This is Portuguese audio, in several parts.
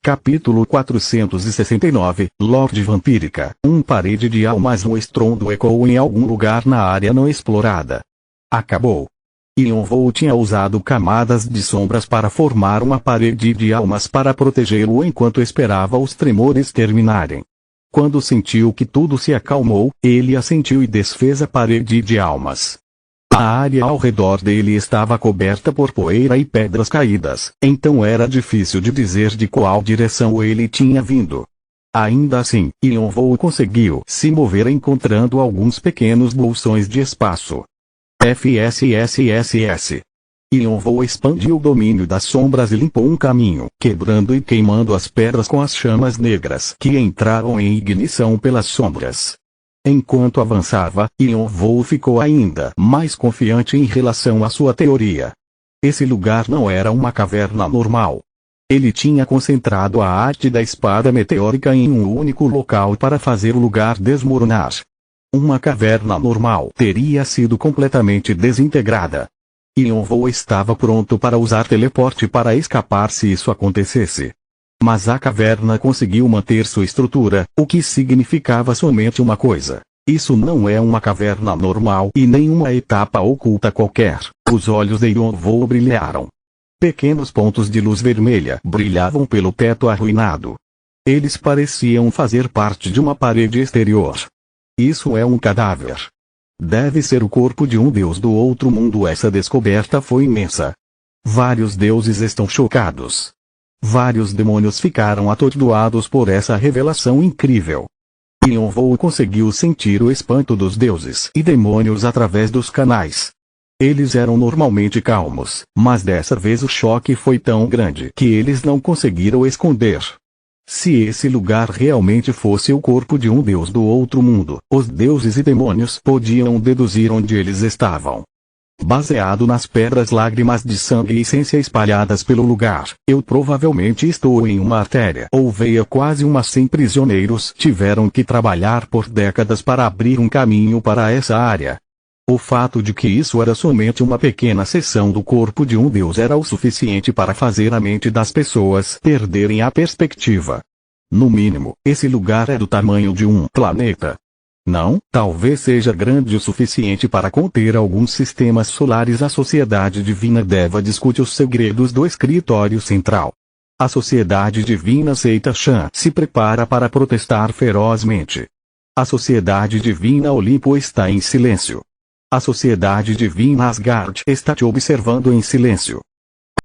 Capítulo 469, Lorde Vampírica. Parede de almas. Um estrondo ecoou em algum lugar na área não explorada. Acabou. Ionvou tinha usado camadas de sombras para formar uma parede de almas para protegê-lo enquanto esperava os tremores terminarem. Quando sentiu que tudo se acalmou, ele assentiu e desfez a parede de almas. A área ao redor dele estava coberta por poeira e pedras caídas, então era difícil de dizer de qual direção ele tinha vindo. Ainda assim, Ionvou conseguiu se mover encontrando alguns pequenos bolsões de espaço. FSSSS. Ionvou expandiu o domínio das sombras e limpou um caminho, quebrando e queimando as pedras com as chamas negras que entraram em ignição pelas sombras. Enquanto avançava, Ionvou ficou ainda mais confiante em relação à sua teoria. Esse lugar não era uma caverna normal. Ele tinha concentrado a arte da espada meteórica em um único local para fazer o lugar desmoronar. Uma caverna normal teria sido completamente desintegrada. Ionvou estava pronto para usar teleporte para escapar se isso acontecesse. Mas a caverna conseguiu manter sua estrutura, o que significava somente uma coisa. Isso não é uma caverna normal e nem uma etapa oculta qualquer. Os olhos de Ionvou brilharam. Pequenos pontos de luz vermelha brilhavam pelo teto arruinado. Eles pareciam fazer parte de uma parede exterior. Isso é um cadáver. Deve ser o corpo de um deus do outro mundo. Essa descoberta foi imensa. Vários deuses estão chocados. Vários demônios ficaram atordoados por essa revelação incrível. Ionvou conseguiu sentir o espanto dos deuses e demônios através dos canais. Eles eram normalmente calmos, mas dessa vez o choque foi tão grande que eles não conseguiram esconder. Se esse lugar realmente fosse o corpo de um deus do outro mundo, os deuses e demônios podiam deduzir onde eles estavam. Baseado nas pedras, lágrimas de sangue e essência espalhadas pelo lugar, eu provavelmente estou em uma artéria ou veia. Quase umas 100 prisioneiros tiveram que trabalhar por décadas para abrir um caminho para essa área. O fato de que isso era somente uma pequena seção do corpo de um deus era o suficiente para fazer a mente das pessoas perderem a perspectiva. No mínimo, esse lugar é do tamanho de um planeta. Não, talvez seja grande o suficiente para conter alguns sistemas solares. A Sociedade Divina Deva discute os segredos do escritório central. A Sociedade Divina Seita Shan se prepara para protestar ferozmente. A Sociedade Divina Olimpo está em silêncio. A Sociedade Divina Asgard está te observando em silêncio.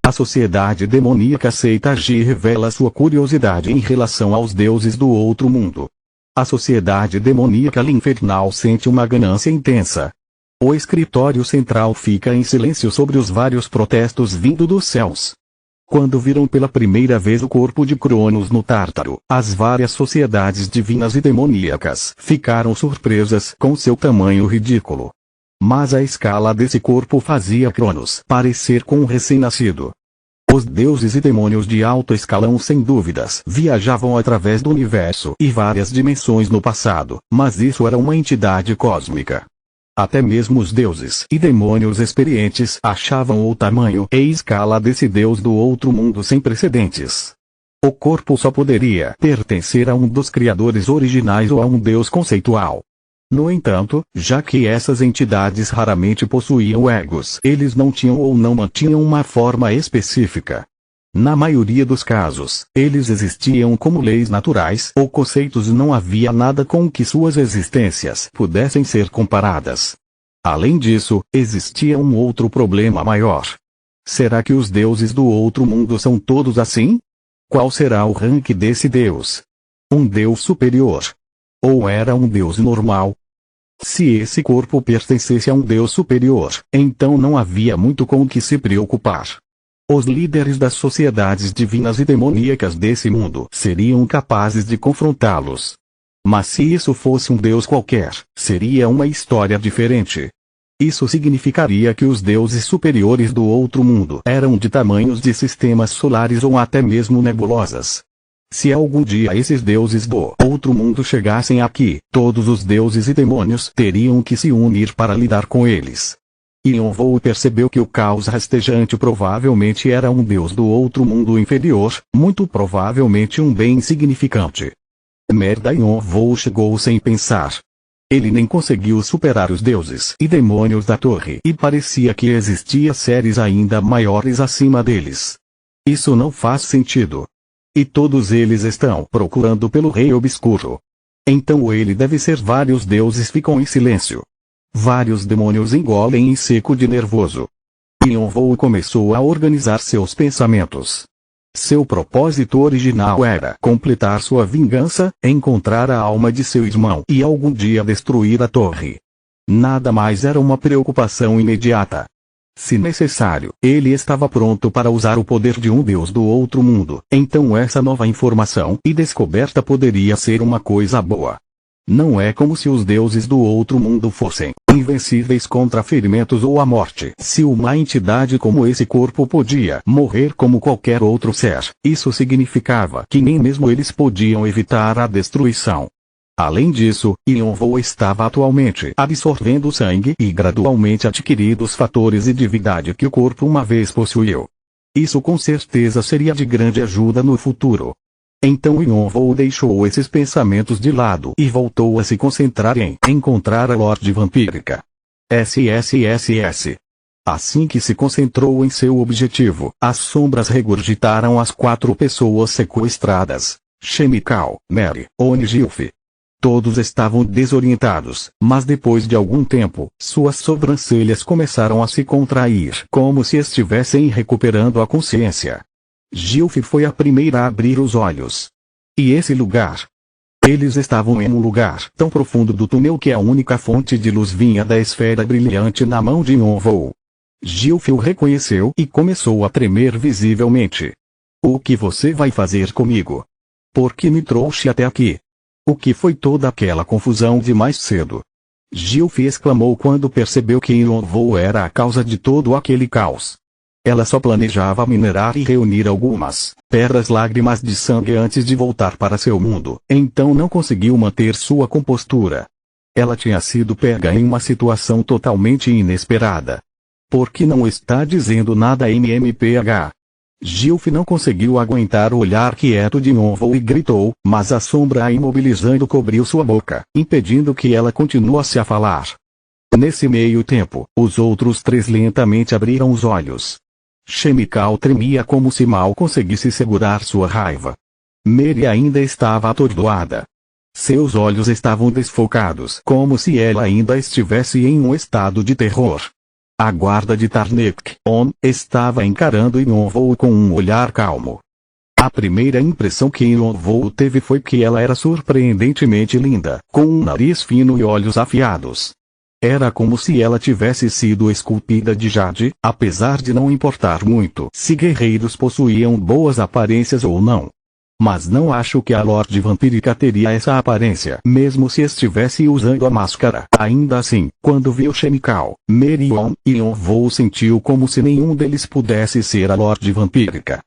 A Sociedade Demoníaca Seita G revela sua curiosidade em relação aos deuses do outro mundo. A Sociedade Demoníaca Infernal sente uma ganância intensa. O escritório central fica em silêncio sobre os vários protestos vindo dos céus. Quando viram pela primeira vez o corpo de Cronos no Tártaro, as várias sociedades divinas e demoníacas ficaram surpresas com seu tamanho ridículo. Mas a escala desse corpo fazia Cronos parecer com um recém-nascido. Os deuses e demônios de alto escalão sem dúvidas viajavam através do universo e várias dimensões no passado, mas isso era uma entidade cósmica. Até mesmo os deuses e demônios experientes achavam o tamanho e escala desse deus do outro mundo sem precedentes. O corpo só poderia pertencer a um dos criadores originais ou a um deus conceitual. No entanto, já que essas entidades raramente possuíam egos, eles não tinham ou não mantinham uma forma específica. Na maioria dos casos, eles existiam como leis naturais ou conceitos e não havia nada com que suas existências pudessem ser comparadas. Além disso, existia um outro problema maior. Será que os deuses do outro mundo são todos assim? Qual será o rank desse deus? Um deus superior? Ou era um deus normal? Se esse corpo pertencesse a um deus superior, então não havia muito com o que se preocupar. Os líderes das sociedades divinas e demoníacas desse mundo seriam capazes de confrontá-los. Mas se isso fosse um deus qualquer, seria uma história diferente. Isso significaria que os deuses superiores do outro mundo eram de tamanhos de sistemas solares ou até mesmo nebulosas. Se algum dia esses deuses do outro mundo chegassem aqui, todos os deuses e demônios teriam que se unir para lidar com eles. Yonvou percebeu que o caos rastejante provavelmente era um deus do outro mundo inferior, muito provavelmente um bem insignificante. Merda, Yonvou chegou sem pensar. Ele nem conseguiu superar os deuses e demônios da torre e parecia que existia seres ainda maiores acima deles. Isso não faz sentido. E todos eles estão procurando pelo Rei Obscuro. Então ele deve ser. Vários deuses ficam em silêncio. Vários demônios engolem em seco de nervoso. Yonvou começou a organizar seus pensamentos. Seu propósito original era completar sua vingança, encontrar a alma de seu irmão e algum dia destruir a torre. Nada mais era uma preocupação imediata. Se necessário, ele estava pronto para usar o poder de um deus do outro mundo. Então essa nova informação e descoberta poderia ser uma coisa boa. Não é como se os deuses do outro mundo fossem invencíveis contra ferimentos ou a morte. Se uma entidade como esse corpo podia morrer como qualquer outro ser, isso significava que nem mesmo eles podiam evitar a destruição. Além disso, Yonvou estava atualmente absorvendo sangue e gradualmente adquirindo os fatores de divindade que o corpo uma vez possuiu. Isso com certeza seria de grande ajuda no futuro. Então Yonvou deixou esses pensamentos de lado e voltou a se concentrar em encontrar a Lorde Vampírica. SSSS. Assim que se concentrou em seu objetivo, as sombras regurgitaram as 4 pessoas sequestradas: Chemical, Mary, Oni e Gilf. Todos estavam desorientados, mas depois de algum tempo, suas sobrancelhas começaram a se contrair, como se estivessem recuperando a consciência. Gilf foi a primeira a abrir os olhos. E esse lugar? Eles estavam em um lugar tão profundo do túnel que a única fonte de luz vinha da esfera brilhante na mão de Yonvou. Gilf o reconheceu e começou a tremer visivelmente. O que você vai fazer comigo? Por que me trouxe até aqui? O que foi toda aquela confusão de mais cedo? Gilf exclamou quando percebeu que Yonvou era a causa de todo aquele caos. Ela só planejava minerar e reunir algumas pedras lágrimas de sangue antes de voltar para seu mundo, então não conseguiu manter sua compostura. Ela tinha sido pega em uma situação totalmente inesperada. Por que não está dizendo nada MMPH? Gilf não conseguiu aguentar o olhar quieto de Yonvou e gritou, mas a sombra a imobilizando cobriu sua boca, impedindo que ela continuasse a falar. Nesse meio tempo, os outros 3 lentamente abriram os olhos. Chemical tremia como se mal conseguisse segurar sua raiva. Mary ainda estava atordoada. Seus olhos estavam desfocados, como se ela ainda estivesse em um estado de terror. A guarda de Tarnek-On estava encarando Yonvou com um olhar calmo. A primeira impressão que Yonvou teve foi que ela era surpreendentemente linda, com um nariz fino e olhos afiados. Era como se ela tivesse sido esculpida de jade, apesar de não importar muito se guerreiros possuíam boas aparências ou não. Mas não acho que a Lorde Vampírica teria essa aparência, mesmo se estivesse usando a máscara. Ainda assim, quando viu Chemical, Merion e Yonvou sentiu como se nenhum deles pudesse ser a Lorde Vampírica.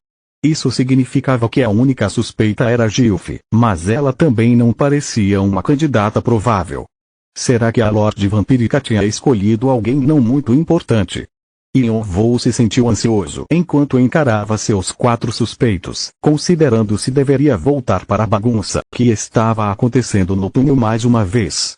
Isso significava que a única suspeita era Gilf, mas ela também não parecia uma candidata provável. Será que a Lorde Vampírica tinha escolhido alguém não muito importante? Yonvou se sentiu ansioso enquanto encarava seus 4 suspeitos, considerando se deveria voltar para a bagunça que estava acontecendo no túnel mais uma vez.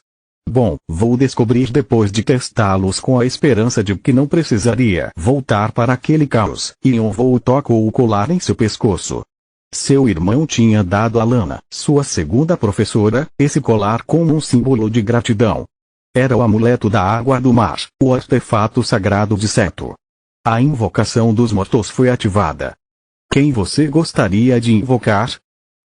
Bom, vou descobrir depois de testá-los com a esperança de que não precisaria voltar para aquele caos. Yonvou tocou o colar em seu pescoço. Seu irmão tinha dado a Lana, sua segunda professora, esse colar como um símbolo de gratidão. Era o amuleto da água do mar, o artefato sagrado de Seto. A invocação dos mortos foi ativada. Quem você gostaria de invocar?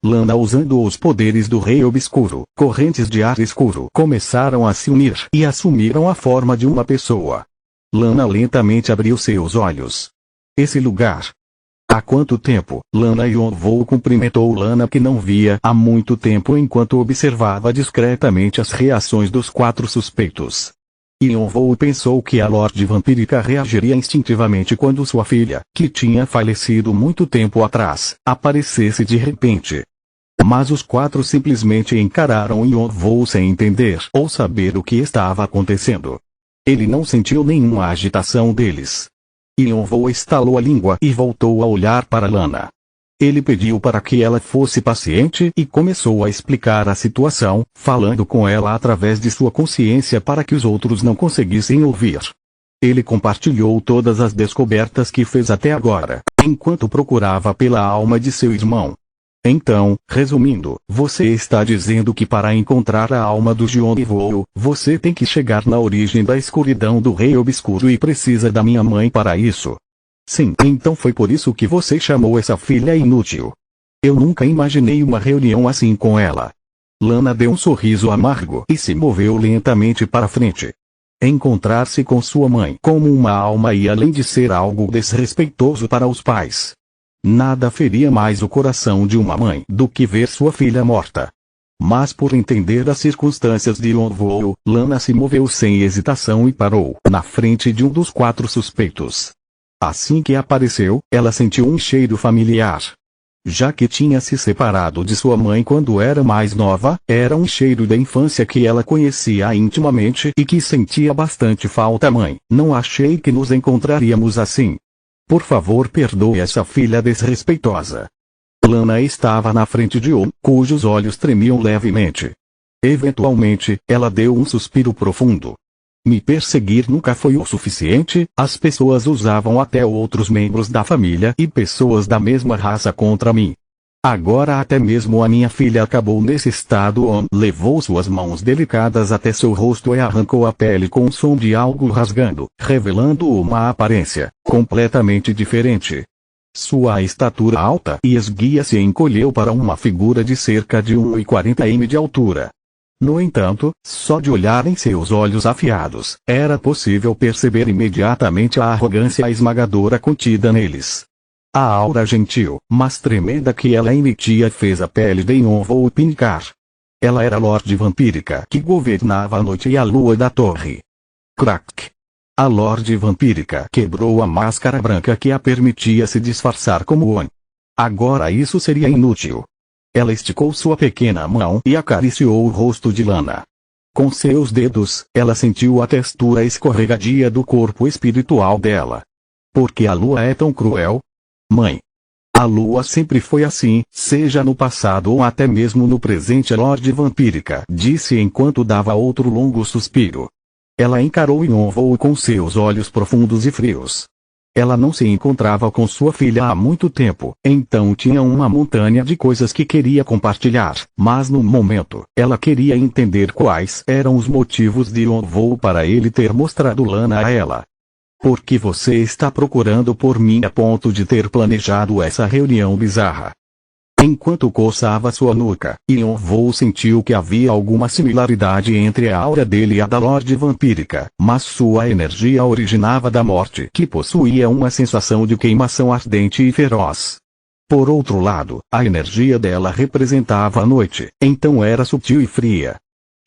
Lana, usando os poderes do Rei Obscuro, correntes de ar escuro começaram a se unir e assumiram a forma de uma pessoa. Lana lentamente abriu seus olhos. Esse lugar. Há quanto tempo? Lana Yonvou cumprimentou Lana que não via há muito tempo enquanto observava discretamente as reações dos 4 suspeitos. Yonvou pensou que a Lorde Vampírica reagiria instintivamente quando sua filha, que tinha falecido muito tempo atrás, aparecesse de repente. Mas os 4 simplesmente encararam Yonvou sem entender ou saber o que estava acontecendo. Ele não sentiu nenhuma agitação deles. Yonvou estalou a língua e voltou a olhar para Lana. Ele pediu para que ela fosse paciente e começou a explicar a situação, falando com ela através de sua consciência para que os outros não conseguissem ouvir. Ele compartilhou todas as descobertas que fez até agora, enquanto procurava pela alma de seu irmão. Então, resumindo, você está dizendo que para encontrar a alma do Yonvou, você tem que chegar na origem da escuridão do Rei Obscuro e precisa da minha mãe para isso. Sim, então foi por isso que você chamou essa filha inútil. Eu nunca imaginei uma reunião assim com ela. Lana deu um sorriso amargo e se moveu lentamente para frente. Encontrar-se com sua mãe como uma alma e além de ser algo desrespeitoso para os pais. Nada feria mais o coração de uma mãe do que ver sua filha morta. Mas por entender as circunstâncias de Yonvou, Lana se moveu sem hesitação e parou na frente de um dos 4 suspeitos. Assim que apareceu, ela sentiu um cheiro familiar. Já que tinha se separado de sua mãe quando era mais nova, era um cheiro da infância que ela conhecia intimamente e que sentia bastante falta. Mãe, não achei que nos encontraríamos assim. Por favor, perdoe essa filha desrespeitosa. Lana estava na frente de On, cujos olhos tremiam levemente. Eventualmente, ela deu um suspiro profundo. Me perseguir nunca foi o suficiente, as pessoas usavam até outros membros da família e pessoas da mesma raça contra mim. Agora até mesmo a minha filha acabou nesse estado. On levou suas mãos delicadas até seu rosto e arrancou a pele com um som de algo rasgando, revelando uma aparência completamente diferente. Sua estatura alta e esguia se encolheu para uma figura de cerca de 1,40 m de altura. No entanto, só de olhar em seus olhos afiados, era possível perceber imediatamente a arrogância esmagadora contida neles. A aura gentil, mas tremenda que ela emitia fez a pele de Yonvou pinicar. Ela era a Lorde Vampírica que governava a noite e a lua da torre. Crack! A Lorde Vampírica quebrou a máscara branca que a permitia se disfarçar como On. Agora isso seria inútil. Ela esticou sua pequena mão e acariciou o rosto de Lana. Com seus dedos, ela sentiu a textura escorregadia do corpo espiritual dela. Por que a lua é tão cruel? Mãe. A lua sempre foi assim, seja no passado ou até mesmo no presente. A Lorde Vampírica disse enquanto dava outro longo suspiro. Ela encarou Yonvou com seus olhos profundos e frios. Ela não se encontrava com sua filha há muito tempo, então tinha uma montanha de coisas que queria compartilhar, mas no momento, ela queria entender quais eram os motivos de Yonvou para ele ter mostrado Lana a ela. Por que você está procurando por mim a ponto de ter planejado essa reunião bizarra? Enquanto coçava sua nuca, Yonvou sentiu que havia alguma similaridade entre a aura dele e a da Lorde Vampírica, mas sua energia originava da morte, que possuía uma sensação de queimação ardente e feroz. Por outro lado, a energia dela representava a noite, então era sutil e fria.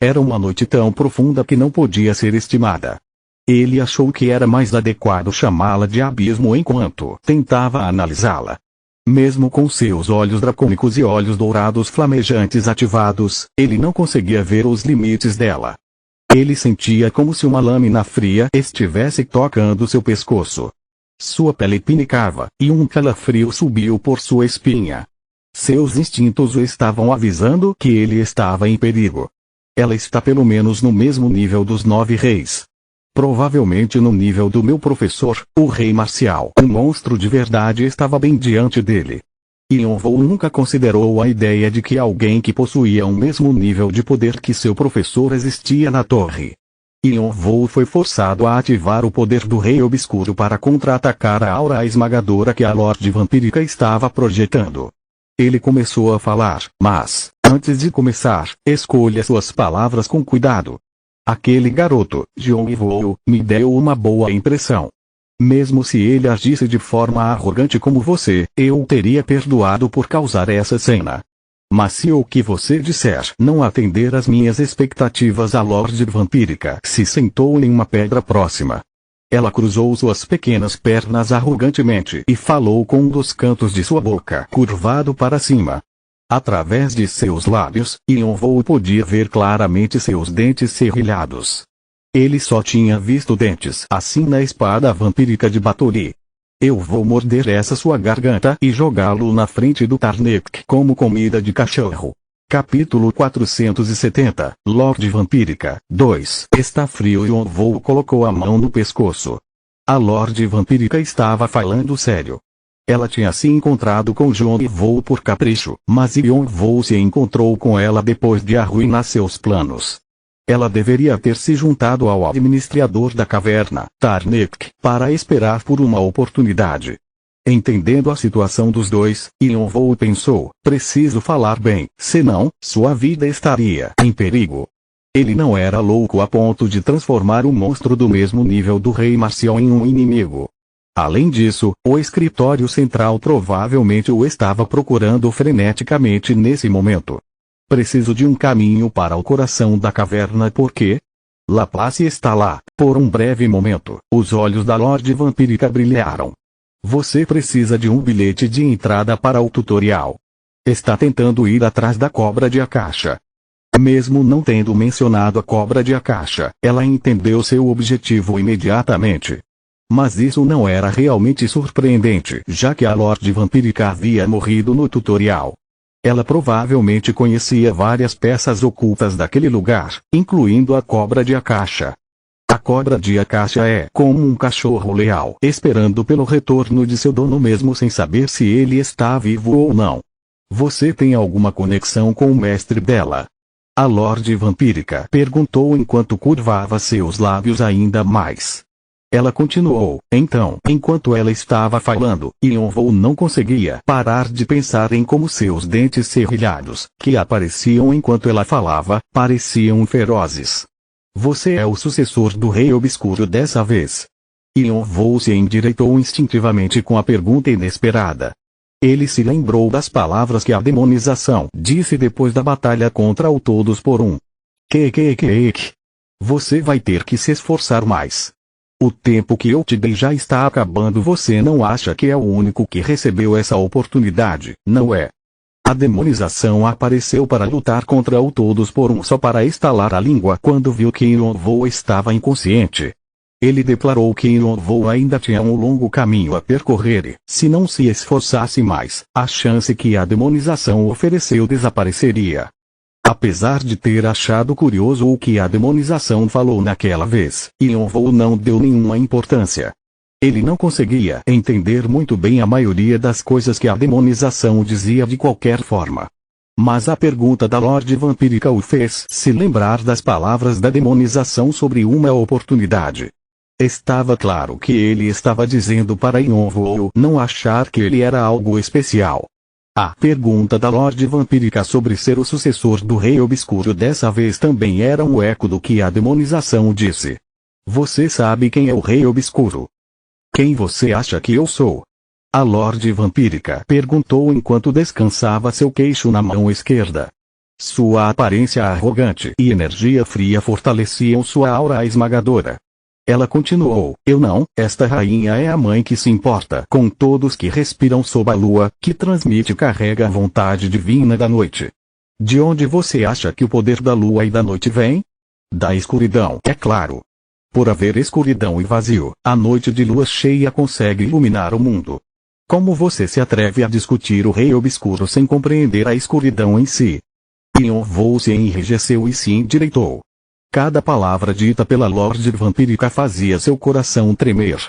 Era uma noite tão profunda que não podia ser estimada. Ele achou que era mais adequado chamá-la de abismo enquanto tentava analisá-la. Mesmo com seus olhos dracônicos e olhos dourados flamejantes ativados, ele não conseguia ver os limites dela. Ele sentia como se uma lâmina fria estivesse tocando seu pescoço. Sua pele pinicava, e um calafrio subiu por sua espinha. Seus instintos o estavam avisando que ele estava em perigo. Ela está pelo menos no mesmo nível dos 9 reis. Provavelmente no nível do meu professor, o rei marcial. Um monstro de verdade estava bem diante dele. Yonvou nunca considerou a ideia de que alguém que possuía o mesmo nível de poder que seu professor existia na torre. Yonvou foi forçado a ativar o poder do Rei Obscuro para contra-atacar a aura esmagadora que a Lorde Vampírica estava projetando. Ele começou a falar, mas, antes de começar, escolha suas palavras com cuidado. Aquele garoto, Yonvou, me deu uma boa impressão. Mesmo se ele agisse de forma arrogante como você, eu o teria perdoado por causar essa cena. Mas se o que você disser não atender às minhas expectativas, a Lorde Vampírica se sentou em uma pedra próxima. Ela cruzou suas pequenas pernas arrogantemente e falou com um dos cantos de sua boca curvado para cima. Através de seus lábios, Yonvou podia ver claramente seus dentes serrilhados. Ele só tinha visto dentes assim na espada vampírica de Báthory. Eu vou morder essa sua garganta e jogá-lo na frente do Tarnek como comida de cachorro. Capítulo 470, Lorde Vampírica, 2. Está frio. Yonvou colocou a mão no pescoço. A Lorde Vampírica estava falando sério. Ela tinha se encontrado com Yonvou por capricho, mas Yonvou se encontrou com ela depois de arruinar seus planos. Ela deveria ter se juntado ao administrador da caverna, Tarnek, para esperar por uma oportunidade. Entendendo a situação dos dois, Yonvou pensou, preciso falar bem, senão, sua vida estaria em perigo. Ele não era louco a ponto de transformar um monstro do mesmo nível do Rei Marcial em um inimigo. Além disso, o escritório central provavelmente o estava procurando freneticamente nesse momento. Preciso de um caminho para o coração da caverna porque... Laplace está lá. Por um breve momento, os olhos da Lorde Vampírica brilharam. Você precisa de um bilhete de entrada para o tutorial. Está tentando ir atrás da cobra de Akasha. Mesmo não tendo mencionado a cobra de Akasha, ela entendeu seu objetivo imediatamente. Mas isso não era realmente surpreendente, já que a Lorde Vampírica havia morrido no tutorial. Ela provavelmente conhecia várias peças ocultas daquele lugar, incluindo a cobra de Akasha. A cobra de Akasha é como um cachorro leal, esperando pelo retorno de seu dono mesmo sem saber se ele está vivo ou não. Você tem alguma conexão com o mestre dela? A Lorde Vampírica perguntou enquanto curvava seus lábios ainda mais. Ela continuou, então, enquanto ela estava falando, Yonvou não conseguia parar de pensar em como seus dentes serrilhados, que apareciam enquanto ela falava, pareciam ferozes. Você é o sucessor do Rei Obscuro dessa vez. Yonvou se endireitou instintivamente com a pergunta inesperada. Ele se lembrou das palavras que a demonização disse depois da batalha contra o Todos por um. Você vai ter que se esforçar mais. O tempo que eu te dei já está acabando. Você não acha que é o único que recebeu essa oportunidade, não é? A demonização apareceu para lutar contra o Todos por um só para estalar a língua quando viu que Yonvou estava inconsciente. Ele declarou que Yonvou ainda tinha um longo caminho a percorrer e, se não se esforçasse mais, a chance que a demonização ofereceu desapareceria. Apesar de ter achado curioso o que a demonização falou naquela vez, Yonvou não deu nenhuma importância. Ele não conseguia entender muito bem a maioria das coisas que a demonização dizia de qualquer forma. Mas a pergunta da Lorde Vampírica o fez se lembrar das palavras da demonização sobre uma oportunidade. Estava claro que ele estava dizendo para Yonvou não achar que ele era algo especial. A pergunta da Lorde Vampírica sobre ser o sucessor do Rei Obscuro dessa vez também era um eco do que a demonização disse. Você sabe quem é o Rei Obscuro? Quem você acha que eu sou? A Lorde Vampírica perguntou enquanto descansava seu queixo na mão esquerda. Sua aparência arrogante e energia fria fortaleciam sua aura esmagadora. Ela continuou, eu não, esta rainha é a mãe que se importa com todos que respiram sob a lua, que transmite e carrega a vontade divina da noite. De onde você acha que o poder da lua e da noite vem? Da escuridão, é claro. Por haver escuridão e vazio, a noite de lua cheia consegue iluminar o mundo. Como você se atreve a discutir o Rei Obscuro sem compreender a escuridão em si? Yonvou se enrijeceu e se endireitou. Cada palavra dita pela Lorde Vampírica fazia seu coração tremer.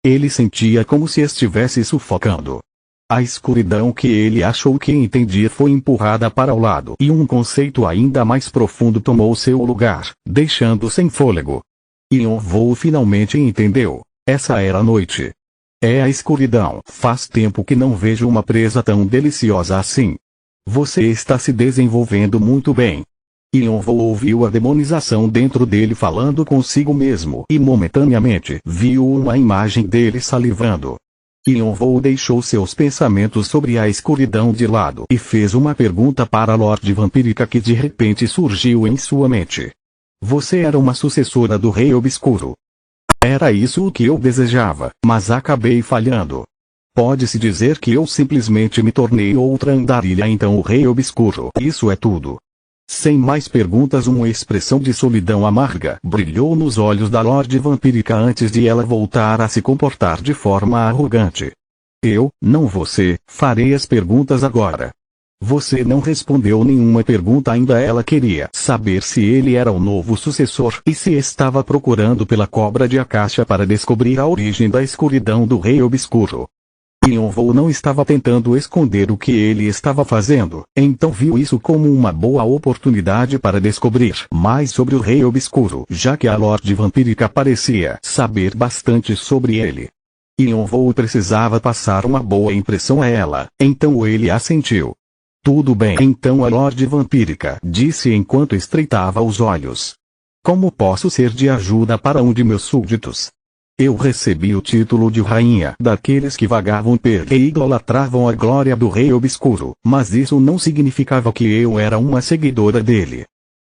Ele sentia como se estivesse sufocando. A escuridão que ele achou que entendia foi empurrada para o lado e um conceito ainda mais profundo tomou seu lugar, deixando sem fôlego. Yonvou finalmente entendeu. Essa era a noite. É a escuridão. Faz tempo que não vejo uma presa tão deliciosa assim. Você está se desenvolvendo muito bem. Yonvou ouviu a demonização dentro dele falando consigo mesmo e momentaneamente viu uma imagem dele salivando. Yonvou deixou seus pensamentos sobre a escuridão de lado e fez uma pergunta para a Lorde Vampírica que de repente surgiu em sua mente. Você era uma sucessora do Rei Obscuro. Era isso o que eu desejava, mas acabei falhando. Pode-se dizer que eu simplesmente me tornei outra andarilha então o Rei Obscuro. Isso é tudo. Sem mais perguntas, uma expressão de solidão amarga brilhou nos olhos da Lorde Vampírica antes de ela voltar a se comportar de forma arrogante. Eu, não você, farei as perguntas agora. Você não respondeu nenhuma pergunta ainda. Ela queria saber se ele era o novo sucessor e se estava procurando pela cobra de Akasha para descobrir a origem da escuridão do Rei Obscuro. Yonvou não estava tentando esconder o que ele estava fazendo, então viu isso como uma boa oportunidade para descobrir mais sobre o Rei Obscuro, já que a Lorde Vampírica parecia saber bastante sobre ele. Yonvou precisava passar uma boa impressão a ela, então ele assentiu. Tudo bem, então a Lorde Vampírica disse enquanto estreitava os olhos. Como posso ser de ajuda para um de meus súditos? Eu recebi o título de rainha daqueles que vagavam e idolatravam a glória do Rei Obscuro, mas isso não significava que eu era uma seguidora dele.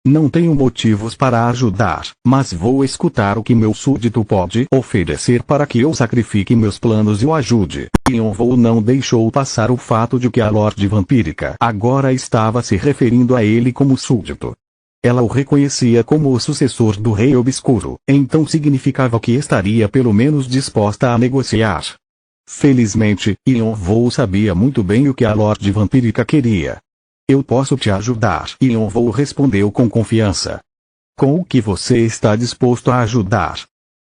Não tenho motivos para ajudar, mas vou escutar o que meu súdito pode oferecer para que eu sacrifique meus planos e o ajude. Yonvou não deixou passar o fato de que a Lorde Vampírica agora estava se referindo a ele como súdito. Ela o reconhecia como o sucessor do Rei Obscuro, então significava que estaria pelo menos disposta a negociar. Felizmente, Yonvou sabia muito bem o que a Lorde Vampírica queria. Eu posso te ajudar. Yonvou respondeu com confiança. Com o que você está disposto a ajudar?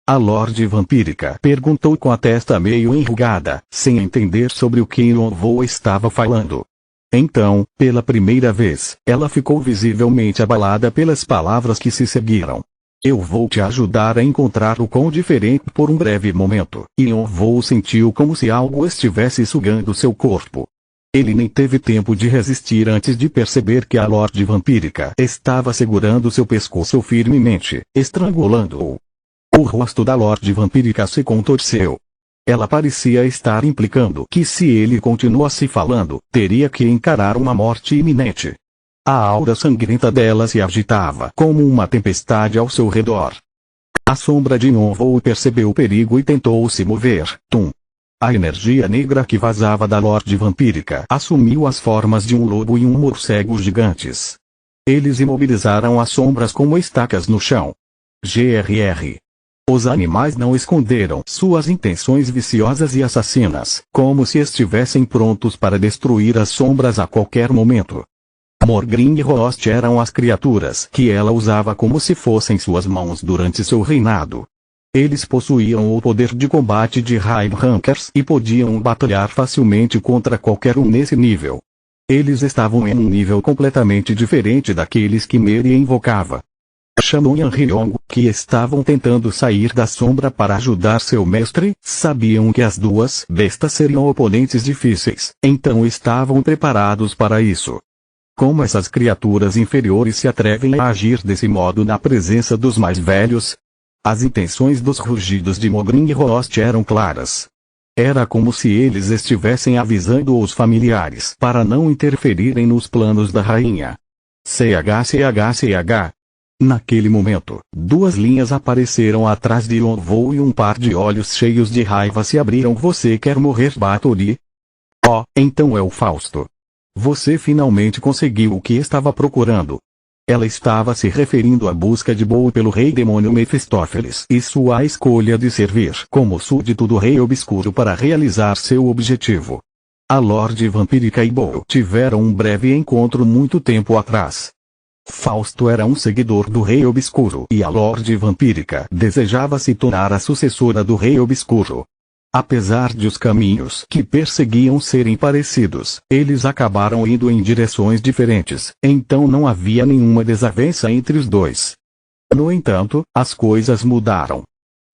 A Lorde Vampírica perguntou com a testa meio enrugada, sem entender sobre o que Yonvou estava falando. Então, pela primeira vez, ela ficou visivelmente abalada pelas palavras que se seguiram. Eu vou te ajudar a encontrar o quão diferente por um breve momento. Yonvou sentiu como se algo estivesse sugando seu corpo. Ele nem teve tempo de resistir antes de perceber que a Lorde Vampírica estava segurando seu pescoço firmemente, estrangulando-o. O rosto da Lorde Vampírica se contorceu. Ela parecia estar implicando que se ele continuasse falando, teria que encarar uma morte iminente. A aura sangrenta dela se agitava como uma tempestade ao seu redor. A sombra de Yonvou percebeu o perigo e tentou se mover. Tum! A energia negra que vazava da Lorde Vampírica assumiu as formas de um lobo e um morcego gigantes. Eles imobilizaram as sombras como estacas no chão. GRR. Os animais não esconderam suas intenções viciosas e assassinas, como se estivessem prontos para destruir as sombras a qualquer momento. Morgrim e Rost eram as criaturas que ela usava como se fossem suas mãos durante seu reinado. Eles possuíam o poder de combate de Hive Hunters e podiam batalhar facilmente contra qualquer um nesse nível. Eles estavam em um nível completamente diferente daqueles que Mary invocava. Shannon e Ryong, que estavam tentando sair da sombra para ajudar seu mestre, sabiam que as duas bestas seriam oponentes difíceis, então estavam preparados para isso. Como essas criaturas inferiores se atrevem a agir desse modo na presença dos mais velhos? As intenções dos rugidos de Mogrim e Rost eram claras. Era como se eles estivessem avisando os familiares para não interferirem nos planos da rainha. CH. Naquele momento, duas linhas apareceram atrás de Yonvou e um par de olhos cheios de raiva se abriram. Você quer morrer, Bathory? Oh, então é o Fausto. Você finalmente conseguiu o que estava procurando. Ela estava se referindo à busca de Bow pelo Rei Demônio Mefistófeles e sua escolha de servir como súdito do Rei Obscuro para realizar seu objetivo. A Lorde Vampírica e Bow tiveram um breve encontro muito tempo atrás. Fausto era um seguidor do Rei Obscuro e a Lorde Vampírica desejava se tornar a sucessora do Rei Obscuro. Apesar de os caminhos que perseguiam serem parecidos, eles acabaram indo em direções diferentes, então não havia nenhuma desavença entre os dois. No entanto, as coisas mudaram.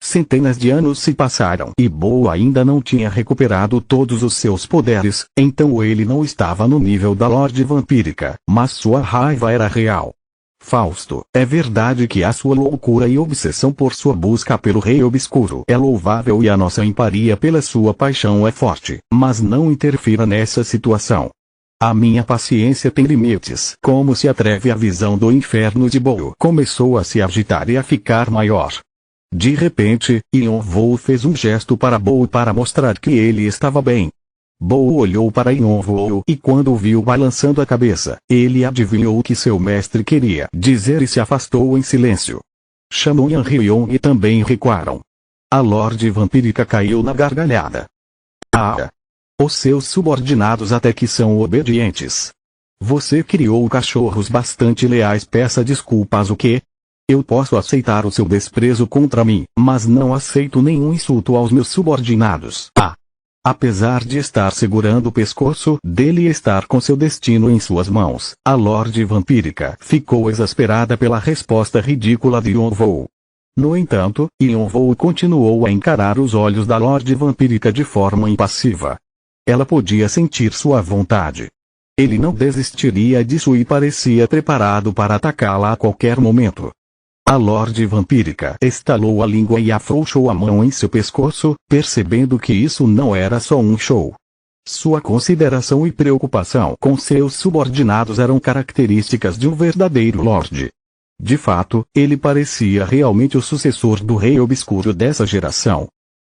Centenas de anos se passaram e Bow ainda não tinha recuperado todos os seus poderes, então ele não estava no nível da Lorde Vampírica, mas sua raiva era real. Fausto, é verdade que a sua loucura e obsessão por sua busca pelo Rei Obscuro é louvável e a nossa empatia pela sua paixão é forte, mas não interfira nessa situação. A minha paciência tem limites. Como se atreve a visão do inferno de Bow começou a se agitar e a ficar maior. De repente, Yonvou fez um gesto para Bow para mostrar que ele estava bem. Bo olhou para Yonvoo e quando o viu balançando a cabeça, ele adivinhou o que seu mestre queria dizer e se afastou em silêncio. Chamou Yan Hyong e também recuaram. A Lorde Vampírica caiu na gargalhada. Ah! Os seus subordinados até que são obedientes. Você criou cachorros bastante leais. Peça desculpas o quê? Eu posso aceitar o seu desprezo contra mim, mas não aceito nenhum insulto aos meus subordinados. Ah! Apesar de estar segurando o pescoço dele e estar com seu destino em suas mãos, a Lorde Vampírica ficou exasperada pela resposta ridícula de Yonvoo. No entanto, Yonvoo continuou a encarar os olhos da Lorde Vampírica de forma impassiva. Ela podia sentir sua vontade. Ele não desistiria disso e parecia preparado para atacá-la a qualquer momento. A Lorde Vampírica estalou a língua e afrouxou a mão em seu pescoço, percebendo que isso não era só um show. Sua consideração e preocupação com seus subordinados eram características de um verdadeiro Lorde. De fato, ele parecia realmente o sucessor do Rei Obscuro dessa geração.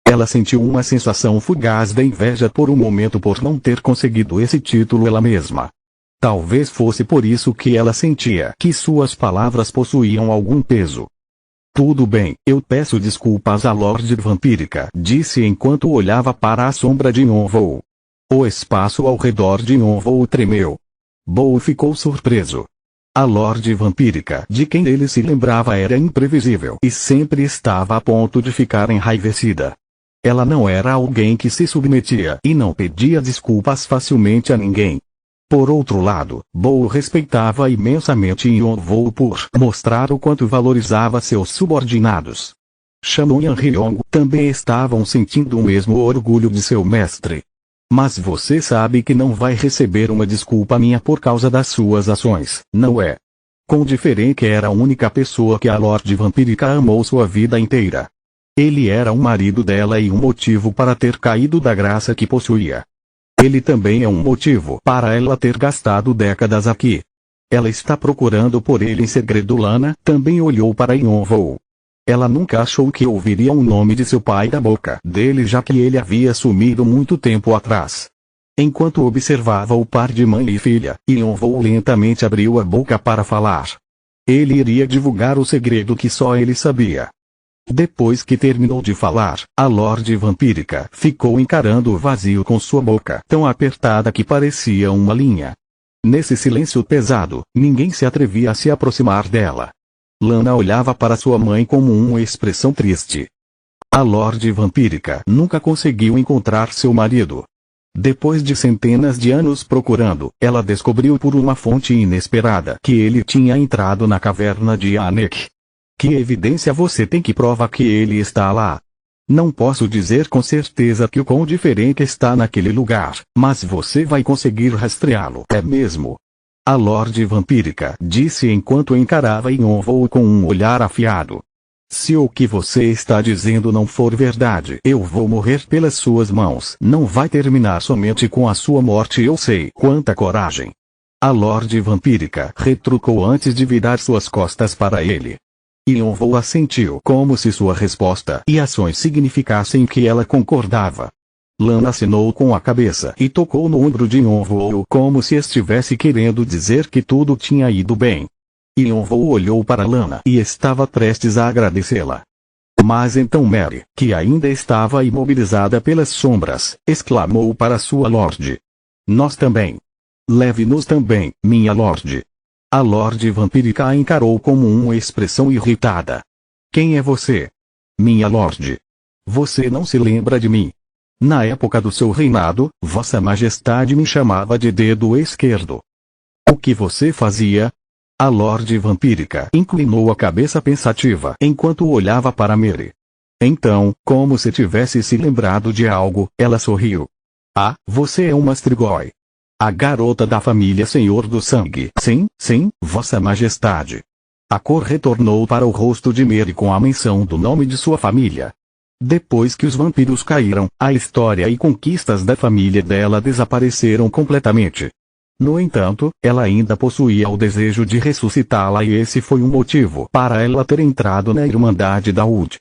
Ela sentiu uma sensação fugaz de inveja por um momento por não ter conseguido esse título ela mesma. Talvez fosse por isso que ela sentia que suas palavras possuíam algum peso. Tudo bem, eu peço desculpas à Lorde Vampírica, disse enquanto olhava para a sombra de Yonvoo. O espaço ao redor de Yonvoo tremeu. Bo ficou surpreso. A Lorde Vampírica de quem ele se lembrava era imprevisível e sempre estava a ponto de ficar enraivecida. Ela não era alguém que se submetia e não pedia desculpas facilmente a ninguém. Por outro lado, Bo respeitava imensamente Yonvoo por mostrar o quanto valorizava seus subordinados. Shannon e Yan Hyong também estavam sentindo o mesmo orgulho de seu mestre. Mas você sabe que não vai receber uma desculpa minha por causa das suas ações, não é? Com diferente que era a única pessoa que a Lorde Vampírica amou sua vida inteira. Ele era o marido dela e um motivo para ter caído da graça que possuía. Ele também é um motivo para ela ter gastado décadas aqui. Ela está procurando por ele em segredo. Lana também olhou para Yonvoo. Ela nunca achou que ouviria o nome de seu pai da boca dele, já que ele havia sumido muito tempo atrás. Enquanto observava o par de mãe e filha, Yonvoo lentamente abriu a boca para falar. Ele iria divulgar o segredo que só ele sabia. Depois que terminou de falar, a Lorde Vampírica ficou encarando o vazio com sua boca tão apertada que parecia uma linha. Nesse silêncio pesado, ninguém se atrevia a se aproximar dela. Lana olhava para sua mãe com uma expressão triste. A Lorde Vampírica nunca conseguiu encontrar seu marido. Depois de centenas de anos procurando, ela descobriu por uma fonte inesperada que ele tinha entrado na caverna de Anek. Que evidência você tem que prova que ele está lá? Não posso dizer com certeza que o quão diferente está naquele lugar, mas você vai conseguir rastreá-lo. É mesmo? A Lorde Vampírica disse enquanto encarava Yonvoo com um olhar afiado. Se o que você está dizendo não for verdade, eu vou morrer pelas suas mãos. Não vai terminar somente com a sua morte. Eu sei quanta coragem. A Lorde Vampírica retrucou antes de virar suas costas para ele. Yonvoo assentiu como se sua resposta e ações significassem que ela concordava. Lana assinou com a cabeça e tocou no ombro de Yonvoo como se estivesse querendo dizer que tudo tinha ido bem. Yonvoo olhou para Lana e estava prestes a agradecê-la. Mas então Mary, que ainda estava imobilizada pelas sombras, exclamou para sua Lorde. Nós também. Leve-nos também, minha Lorde. A Lorde Vampírica a encarou com uma expressão irritada. Quem é você? Minha Lorde. Você não se lembra de mim? Na época do seu reinado, Vossa Majestade me chamava de dedo esquerdo. O que você fazia? A Lorde Vampírica inclinou a cabeça pensativa enquanto olhava para Mary. Então, como se tivesse se lembrado de algo, ela sorriu. Ah, você é uma Strigoi. A garota da família Senhor do Sangue. Sim, sim, Vossa Majestade. A cor retornou para o rosto de Mary com a menção do nome de sua família. Depois que os vampiros caíram, a história e conquistas da família dela desapareceram completamente. No entanto, ela ainda possuía o desejo de ressuscitá-la e esse foi um motivo para ela ter entrado na Irmandade da Ud.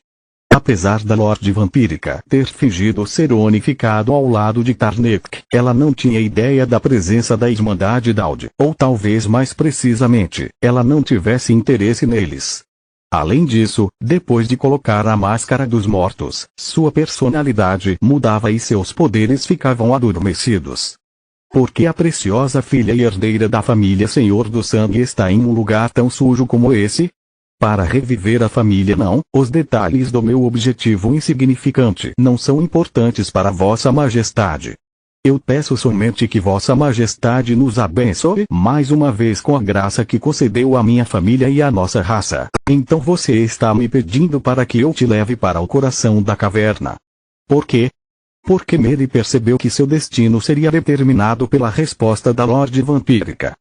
Apesar da Lorde Vampírica ter fingido ser unificado ao lado de Tarnek, ela não tinha ideia da presença da Irmandade Daud, ou talvez mais precisamente, ela não tivesse interesse neles. Além disso, depois de colocar a máscara dos mortos, sua personalidade mudava e seus poderes ficavam adormecidos. Porque a preciosa filha e herdeira da família Senhor do Sangue está em um lugar tão sujo como esse? Para reviver a família não, os detalhes do meu objetivo insignificante não são importantes para Vossa Majestade. Eu peço somente que Vossa Majestade nos abençoe mais uma vez com a graça que concedeu à minha família e à nossa raça. Então você está me pedindo para que eu te leve para o coração da caverna. Por quê? Porque Mary percebeu que seu destino seria determinado pela resposta da Lorde Vampírica.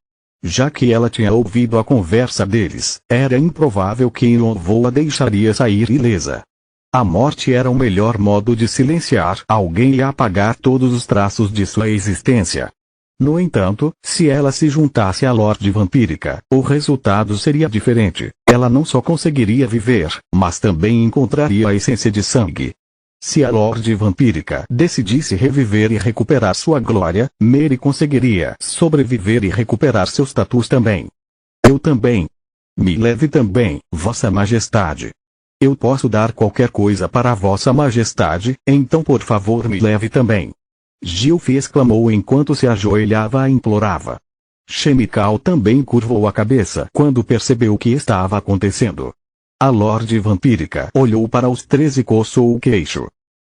Já que ela tinha ouvido a conversa deles, era improvável que Ironvo a deixaria sair ilesa. A morte era o melhor modo de silenciar alguém e apagar todos os traços de sua existência. No entanto, se ela se juntasse à Lorde Vampírica, o resultado seria diferente. Ela não só conseguiria viver, mas também encontraria a essência de sangue. Se a Lorde Vampírica decidisse reviver e recuperar sua glória, Mary conseguiria sobreviver e recuperar seu status também. Eu também. Me leve também, Vossa Majestade. Eu posso dar qualquer coisa para Vossa Majestade, então por favor me leve também. Gilf exclamou enquanto se ajoelhava e implorava. Chemical também curvou a cabeça quando percebeu o que estava acontecendo. A Lorde Vampírica olhou para os três e coçou o queixo.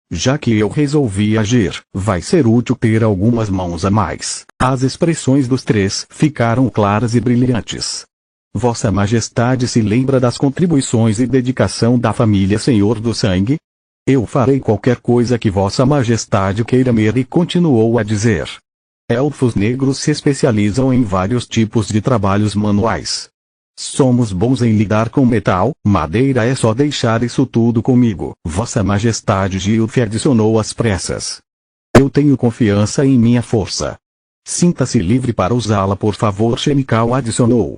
Já que eu resolvi agir, vai ser útil ter algumas mãos a mais. As expressões dos três ficaram claras e brilhantes. Vossa Majestade se lembra das contribuições e dedicação da família Senhor do Sangue? Eu farei qualquer coisa que Vossa Majestade queira. Mary continuou a dizer. Elfos negros se especializam em vários tipos de trabalhos manuais. Somos bons em lidar com metal, madeira é só deixar isso tudo comigo. Vossa Majestade Gilf adicionou às pressas. Eu tenho confiança em minha força. Sinta-se livre para usá-la por favor. Chemical adicionou.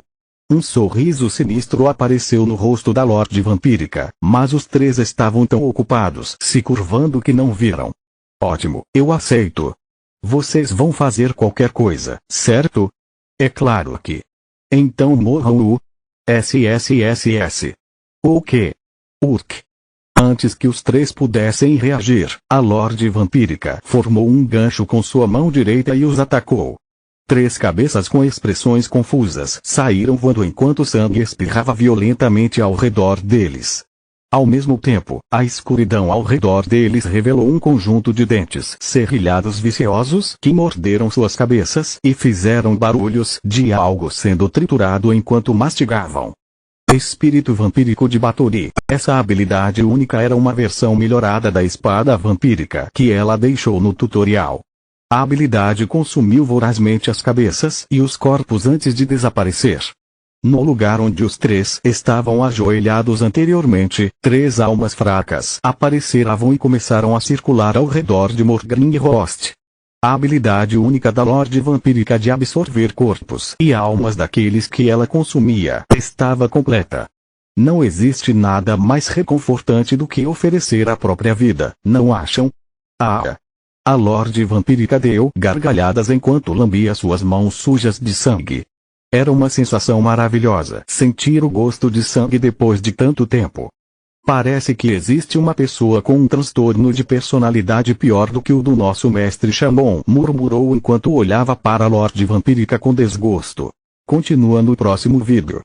Um sorriso sinistro apareceu no rosto da Lorde Vampírica, mas os três estavam tão ocupados se curvando que não viram. Ótimo, eu aceito. Vocês vão fazer qualquer coisa, certo? É claro que. Então morram o SSSS. O quê? Urk. Antes que os três pudessem reagir, a Lorde Vampírica formou um gancho com sua mão direita e os atacou. Três cabeças com expressões confusas saíram voando enquanto sangue espirrava violentamente ao redor deles. Ao mesmo tempo, a escuridão ao redor deles revelou um conjunto de dentes serrilhados viciosos que morderam suas cabeças e fizeram barulhos de algo sendo triturado enquanto mastigavam. Espírito vampírico de Batory. Essa habilidade única era uma versão melhorada da espada vampírica que ela deixou no tutorial. A habilidade consumiu vorazmente as cabeças e os corpos antes de desaparecer. No lugar onde os três estavam ajoelhados anteriormente, três almas fracas apareceram e começaram a circular ao redor de Morgrim e Rost. A habilidade única da Lorde Vampírica de absorver corpos e almas daqueles que ela consumia estava completa. Não existe nada mais reconfortante do que oferecer a própria vida, não acham? A Lorde Vampírica deu gargalhadas enquanto lambia suas mãos sujas de sangue. Era uma sensação maravilhosa sentir o gosto de sangue depois de tanto tempo. Parece que existe uma pessoa com um transtorno de personalidade pior do que o do nosso mestre Shamon, murmurou enquanto olhava para a Lorde Vampírica com desgosto. Continua no próximo vídeo.